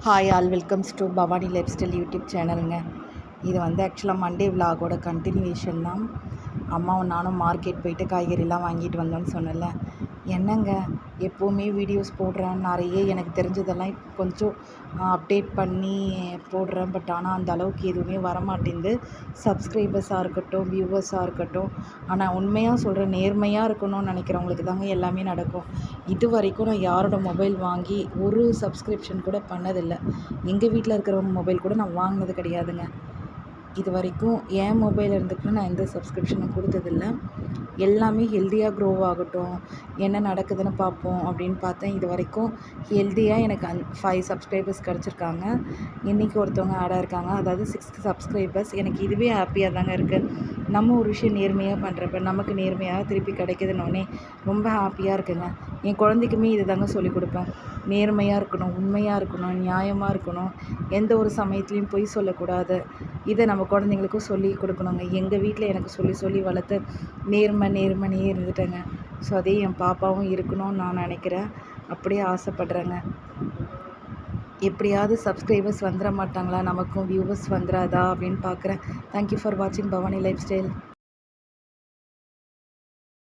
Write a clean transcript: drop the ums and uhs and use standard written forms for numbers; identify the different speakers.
Speaker 1: Hi all welcomes to Bhavani life style YouTube சேனலுங்க. இது ஆக்சுவலாக மண்டே விலாகோட கண்டினியூவேஷன் தான். அம்மாவும் நானும் மார்க்கெட் போயிட்டு காய்கறிலாம் வாங்கிட்டு வந்தோன்னு சொன்னல. என்னங்க எப்போவுமே வீடியோஸ் போடுறேன், நிறைய எனக்கு தெரிஞ்சதெல்லாம் கொஞ்சம் அப்டேட் பண்ணி போடுறேன். பட் ஆனால் அந்த அளவுக்கு எதுவுமே வரமாட்டேங்குது. சப்ஸ்கிரைபர்ஸாக இருக்கட்டும், வியூவர்ஸாக இருக்கட்டும். ஆனால் உண்மையாக சொல்கிறேன், நேர்மையாக இருக்கணும்னு நினைக்கிறவங்களுக்கு தாங்க எல்லாமே நடக்கும். இது வரைக்கும் நான் யாரோட மொபைல் வாங்கி ஒரு சப்ஸ்கிரிப்ஷன் கூட பண்ணதில்லை. எங்கள் வீட்டில் இருக்கிறவங்க மொபைல் கூட நான் வாங்கினது கிடையாதுங்க. இது வரைக்கும் என் மொபைல் இருந்துக்கு நான் எந்த சப்ஸ்கிரிப்ஷனும் கொடுத்ததில்ல. எல்லாமே ஹெல்த்தியாக க்ரோ ஆகட்டும், என்ன நடக்குதுன்னு பார்ப்போம் அப்படின்னு பார்த்தேன். இது வரைக்கும் ஹெல்த்தியாக எனக்கு 5 சப்ஸ்கிரைபர்ஸ் கிடச்சிருக்காங்க. இன்றைக்கி ஒருத்தவங்க ஆடாக இருக்காங்க, அதாவது 6 சப்ஸ்கிரைபர்ஸ். எனக்கு இதுவே ஹாப்பியாக தாங்க இருக்குது. நம்ம ஒரு விஷயம் நேர்மையாக பண்ணுறப்ப நமக்கு நேர்மையாக திருப்பி கிடைக்குதுன்னொடனே ரொம்ப ஹாப்பியாக இருக்குங்க. என் குழந்தைக்குமே இது தாங்க சொல்லிக் கொடுப்பேன். நேர்மையாக இருக்கணும், உண்மையாக இருக்கணும், நியாயமாக இருக்கணும், எந்த ஒரு சமயத்துலேயும் பொய் சொல்லக்கூடாது. இதை நம்ம குழந்தைங்களுக்கும் சொல்லி கொடுக்கணுங்க. எங்கள் வீட்டில் எனக்கு சொல்லி வளர்த்து நேர்மைனே இருந்துட்டேங்க. ஸோ அதே என் பாப்பாவும் இருக்கணும்னு நான் நினைக்கிறேன். அப்படியே ஆசைப்பட்றேங்க. எப்படியாவது சப்ஸ்கிரைபர்ஸ் வந்துட மாட்டாங்களா, நமக்கும் வியூவர்ஸ் வந்துடாதா அப்படின்னு பார்க்குறேன். தேங்க்யூ ஃபார் வாட்சிங் பவானி லைஃப் ஸ்டைல்.